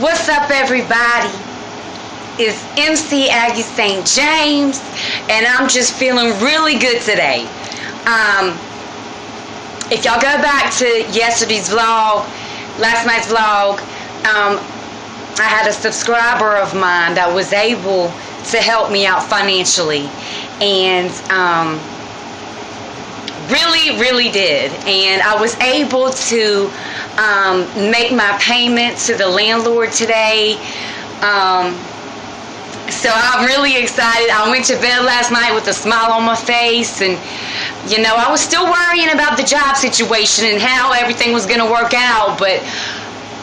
What's up, everybody? It's MC Aggie St. James, and I'm just feeling really good today. If y'all go back to yesterday's vlog, last night's vlog, I had a subscriber of mine that was able to help me out financially, and really did. And I was able to make my payment to the landlord today. So I'm really excited. I went to bed last night with a smile on my face, and you know, I was still worrying about the job situation and how everything was going to work out, but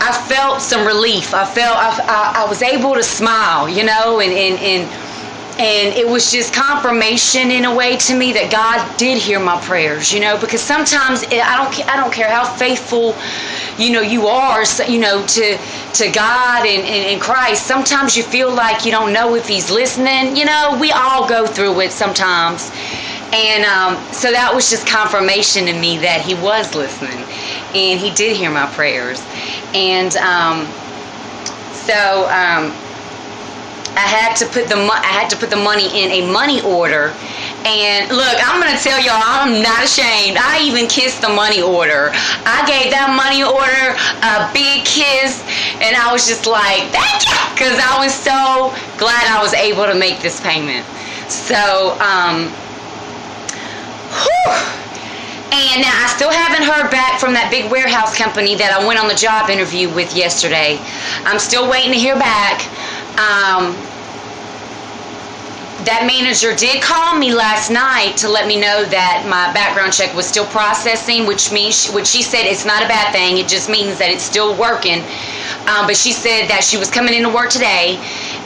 I felt some relief. I was able to smile, you know, and it was just confirmation in a way to me that God did hear my prayers, you know, because sometimes I don't care how faithful, you know, you are, you know, to God and Christ. Sometimes you feel like you don't know if He's listening. You know, we all go through it sometimes. And so that was just confirmation to me that He was listening, and He did hear my prayers. And I had to put the money in a money order. And look, I'm going to tell y'all, I'm not ashamed. I even kissed the money order. I gave that money order a big kiss, and I was just like, thank you, because I was so glad I was able to make this payment. So, and now I still haven't heard back from that big warehouse company that I went on the job interview with yesterday. I'm still waiting to hear back. That manager did call me last night to let me know that my background check was still processing, which she said it's not a bad thing. It just means that it's still working. But she said that she was coming into work today,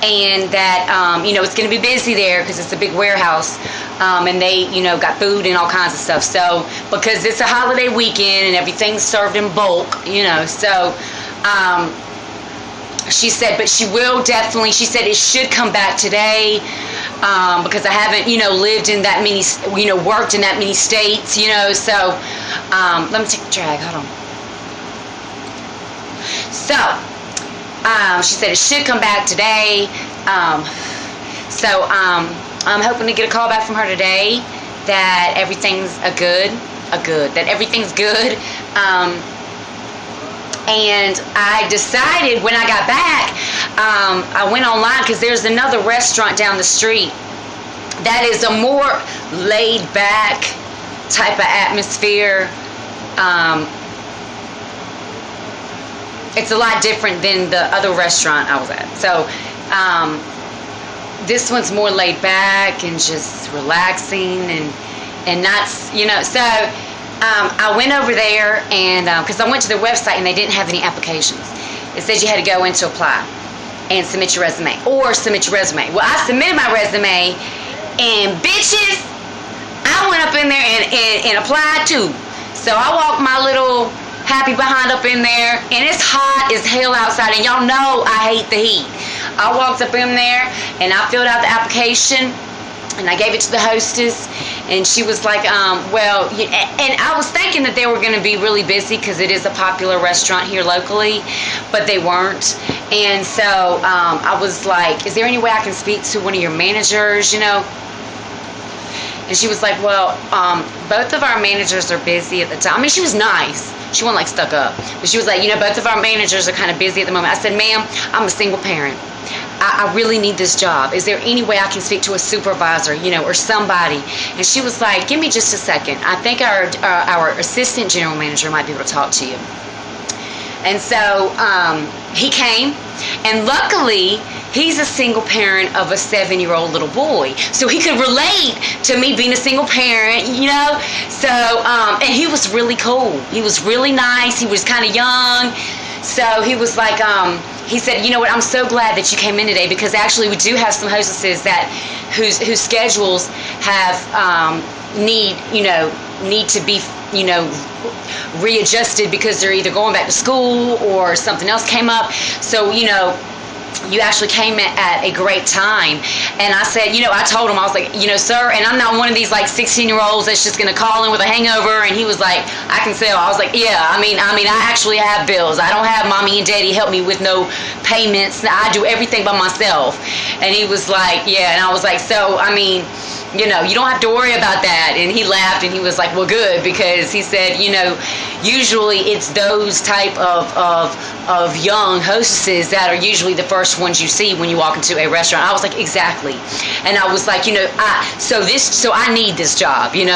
and that you know, it's going to be busy there because it's a big warehouse, and they, you know, got food and all kinds of stuff. So because it's a holiday weekend and everything's served in bulk, you know, so. She said, but she will definitely, she said it should come back today, because I haven't, you know, lived in that many, you know, worked in that many states, you know, so, let me take the drag, hold on. So, she said it should come back today, so, I'm hoping to get a call back from her today that everything's that everything's good. And I decided when I got back, I went online because there's another restaurant down the street that is a more laid back type of atmosphere. It's a lot different than the other restaurant I was at. So this one's more laid back and just relaxing and not, you know, so I went over there, and because I went to their website and they didn't have any applications. It said you had to go in to apply and submit your resume, or submit your resume. Well, I submitted my resume, and bitches, I went up in there and applied too. So I walked my little happy behind up in there, and it's hot as hell outside, and y'all know I hate the heat. I walked up in there, and I filled out the application, and I gave it to the hostess, and she was like, well, and I was thinking that they were going to be really busy because it is a popular restaurant here locally, but they weren't. And so I was like, is there any way I can speak to one of your managers, you know? And she was like, well, both of our managers are busy at the time. I mean, she was nice. She wasn't like stuck up. But she was like, you know, both of our managers are kind of busy at the moment. I said, ma'am, I'm a single parent. I really need this job. Is there any way I can speak to a supervisor, you know, or somebody? And she was like, give me just a second. I think our assistant general manager might be able to talk to you. And so he came, and luckily he's a single parent of a 7-year-old little boy, so he could relate to me being a single parent, you know. So and he was really cool. He was really nice. He was kind of young. So he was like, he said, you know what, I'm so glad that you came in today, because actually we do have some hostesses that whose schedules have need to be, you know, readjusted because they're either going back to school or something else came up. So, you know, you actually came at a great time. And I said, I told him, I was like, sir, and I'm not one of these like 16-year-olds that's just going to call in with a hangover. And he was like, I can sell. I was like, yeah, I mean, I actually have bills. I don't have mommy and daddy help me with no payments. I do everything by myself. And he was like, yeah. And I was like, so, I mean, you don't have to worry about that. And he laughed and he was like, well, good, because he said, usually it's those type of young hostesses that are usually the first ones you see when you walk into a restaurant. I was like, exactly. And I was like, so I need this job, and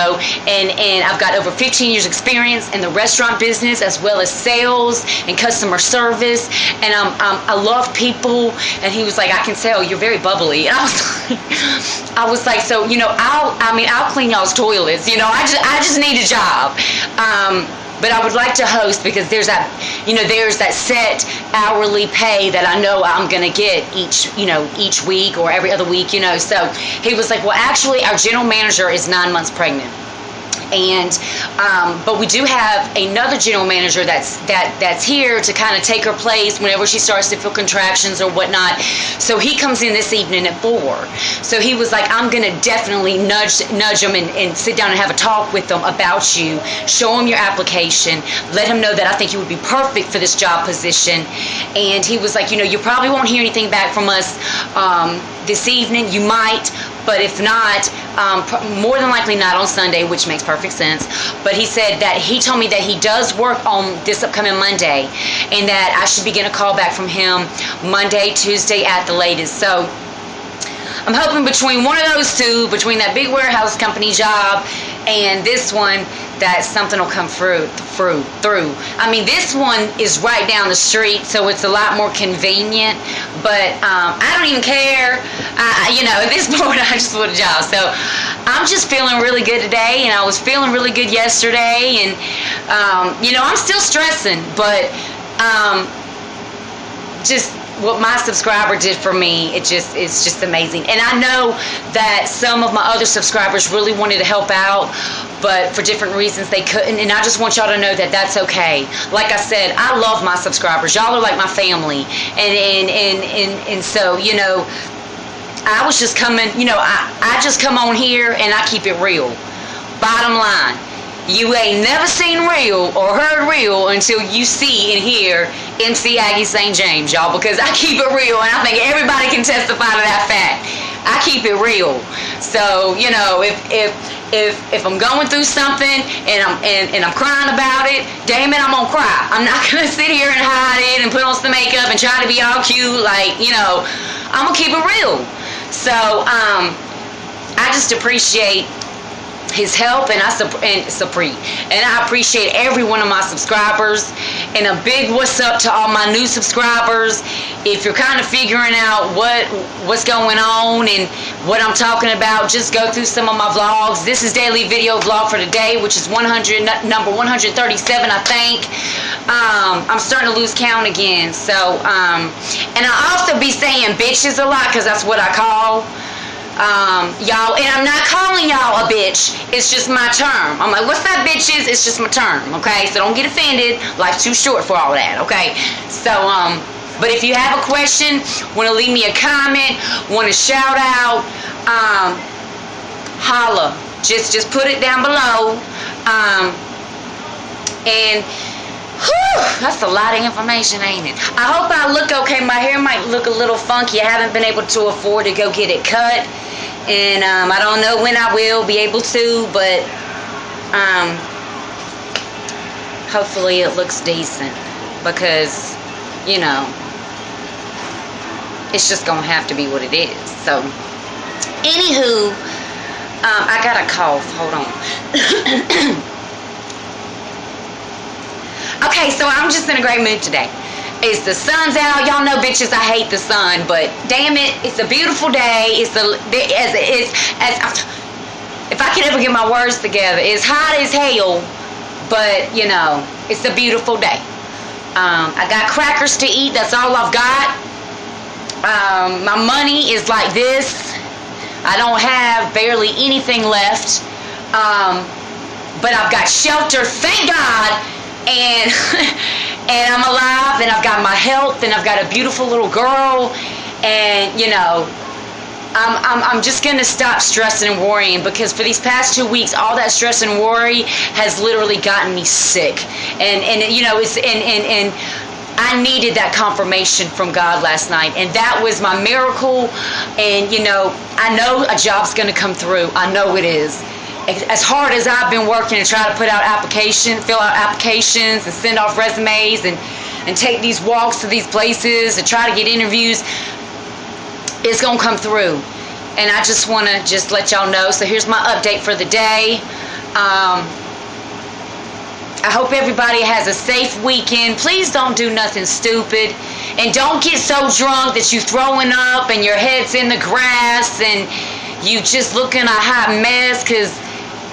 I've got over 15 years experience in the restaurant business, as well as sales and customer service, and I love people. And he was like, I can tell you're very bubbly. And I was like, so I'll clean y'all's toilets. I just need a job. But I would like to host, because there's that set hourly pay that I know I'm going to get each week or every other week, So he was like, well, actually, our general manager is 9 months pregnant. And but we do have another general manager that's here to kind of take her place whenever she starts to feel contractions or whatnot. So he comes in this evening at 4. So he was like, I'm gonna definitely nudge them and sit down and have a talk with them about you, show them your application, let him know that I think you would be perfect for this job position. And he was like, you probably won't hear anything back from us this evening. You might, but if not, more than likely not on Sunday, which makes perfect sense. But he said that he told me that he does work on this upcoming Monday, and that I should be getting a call back from him Monday, Tuesday at the latest. So I'm hoping between one of those two, between that big warehouse company job and this one, that something will come through. I mean, this one is right down the street, so it's a lot more convenient. But I don't even care. At this point, I just want a job. So I'm just feeling really good today, and I was feeling really good yesterday. And I'm still stressing, but just what my subscriber did for me, it's just amazing. And I know that some of my other subscribers really wanted to help out, but for different reasons they couldn't. And I just want y'all to know that that's okay. Like I said, I love my subscribers. Y'all are like my family. And so, I was just coming, I just come on here and I keep it real. Bottom line. You ain't never seen real or heard real until you see and hear MC Aggie St. James, y'all, because I keep it real, and I think everybody can testify to that fact. I keep it real. So, if I'm going through something and I'm crying about it, damn it, I'm gonna cry. I'm not gonna sit here and hide it and put on some makeup and try to be all cute, I'm gonna keep it real. So, I just appreciate his help, and I appreciate every one of my subscribers. And a big what's up to all my new subscribers. If you're kind of figuring out what's going on and what I'm talking about, just go through some of my vlogs. This is daily video vlog for today, which is number 137, I think. I'm starting to lose count again. So and I also be saying bitches a lot, because that's what I call y'all, and I'm not calling y'all a bitch, it's just my term. I'm like, what's that, bitches? It's just my term, okay? So don't get offended. Life's too short for all that, okay? So, but if you have a question, want to leave me a comment, want to shout out, holla. Just put it down below. And whew, that's a lot of information, ain't it? I hope I look okay. My hair might look a little funky. I haven't been able to afford to go get it cut. And I don't know when I will be able to, but hopefully it looks decent, because, it's just going to have to be what it is. So, anywho, I got a cough. Hold on. Okay, so I'm just in a great mood today. The sun's out. Y'all know, bitches, I hate the sun, but damn it, it's a beautiful day. If I can ever get my words together, it's hot as hell, but it's a beautiful day. I got crackers to eat. That's all I've got. My money is like this. I don't have barely anything left, but I've got shelter, thank God. And and I'm alive, and I've got my health, and I've got a beautiful little girl, And, you know, I'm just going to stop stressing and worrying, because for these past 2 weeks, all that stress and worry has literally gotten me sick. And you know, and I needed that confirmation from God last night, and that was my miracle. And, you know, I know a job's going to come through. I know it is. As hard as I've been working to try to put out fill out applications and send off resumes and take these walks to these places and try to get interviews, it's going to come through. And I just want to just let y'all know. So here's my update for the day. I hope everybody has a safe weekend. Please don't do nothing stupid. And don't get so drunk that you throwing up and your head's in the grass and you just looking a hot mess, because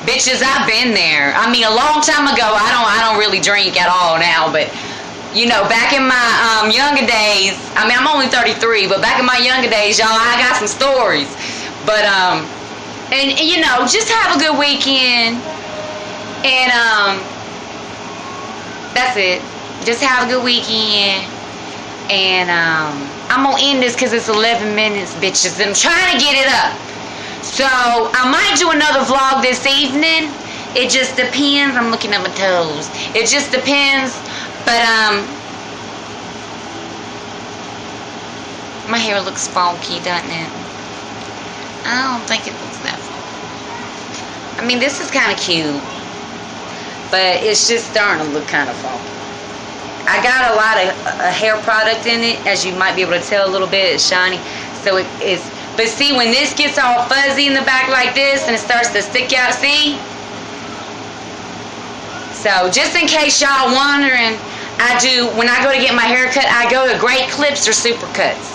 bitches, I've been there. I mean, a long time ago. I don't really drink at all now, but you know, back in my younger days, I mean, I'm only 33, but back in my younger days, y'all, I got some stories. But, and you know, just have a good weekend. And, that's it. Just have a good weekend. And, I'm going to end this because it's 11 minutes, bitches. And I'm trying to get it up. So, I might do another vlog this evening. It just depends. I'm looking at my toes. It just depends. But, my hair looks funky, doesn't it? I don't think it looks that funky. I mean, this is kind of cute, but it's just starting to look kind of funky. I got a lot of hair product in it, as you might be able to tell a little bit. It's shiny, so it is. But see, when this gets all fuzzy in the back like this and it starts to stick out, see? So, just in case y'all wondering, when I go to get my hair cut, I go to Great Clips or Supercuts.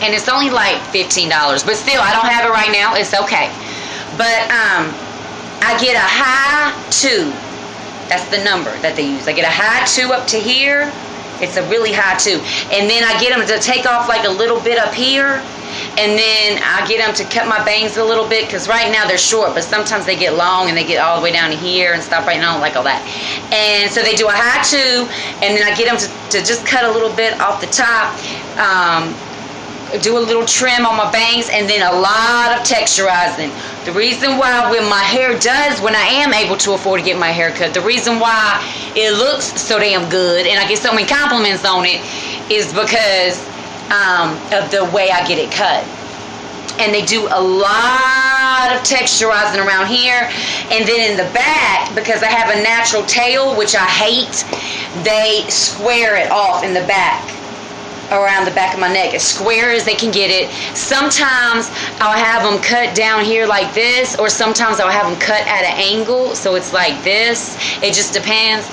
And it's only like $15. But still, I don't have it right now. It's okay. But I get a high 2. That's the number that they use. I get a high 2 up to here. It's a really high 2. And then I get them to take off like a little bit up here. And then I get them to cut my bangs a little bit, because right now they're short, but sometimes they get long and they get all the way down to here and stuff. Right now I don't like all that. And so they do a high 2, and then I get them to just cut a little bit off the top, do a little trim on my bangs, and then a lot of texturizing. The reason why when my hair when I am able to afford to get my hair cut, the reason why it looks so damn good and I get so many compliments on it is because of the way I get it cut. And they do a lot of texturizing around here. And then in the back, because I have a natural tail, which I hate, they square it off in the back, around the back of my neck, as square as they can get it. Sometimes I'll have them cut down here like this, or sometimes I'll have them cut at an angle, so it's like this. It just depends.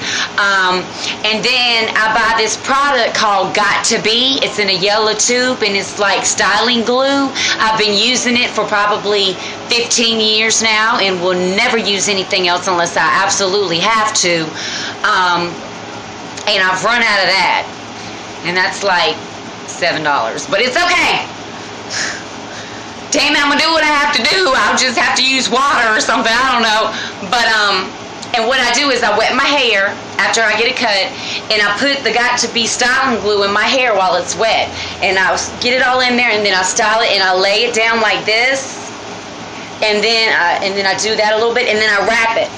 And then I buy this product called Got To Be. It's in a yellow tube, and it's like styling glue. I've been using it for probably 15 years now, and will never use anything else unless I absolutely have to. And I've run out of that. And that's like $7. But it's okay. Damn it, I'm going to do what I have to do. I'll just have to use water or something. I don't know. But, and what I do is I wet my hair after I get it cut. And I put the Got To Be styling glue in my hair while it's wet. And I'll get it all in there. And then I style it. And I lay it down like this. And then I do that a little bit. And then I wrap it.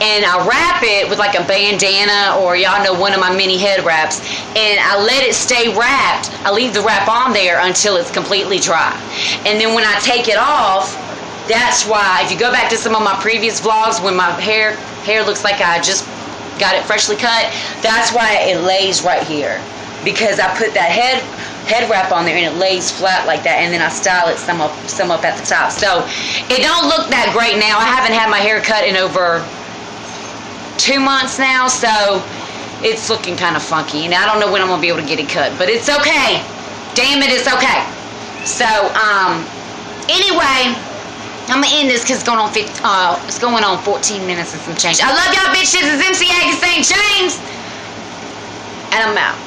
And I wrap it with like a bandana, or y'all know, one of my mini head wraps, and I let it stay wrapped. I leave the wrap on there until it's completely dry. And then when I take it off, that's why, if you go back to some of my previous vlogs when my hair looks like I just got it freshly cut, that's why it lays right here, because I put that head wrap on there and it lays flat like that, and then I style it some up at the top. So it don't look that great now. I haven't had my hair cut in over 2 months now, so it's looking kind of funky, and I don't know when I'm gonna be able to get it cut, but it's okay. Damn it, it's okay. So anyway, I'm gonna end this because it's going on 14 minutes and some change. I love y'all bitches. It's MC Aggie St. James, and I'm out.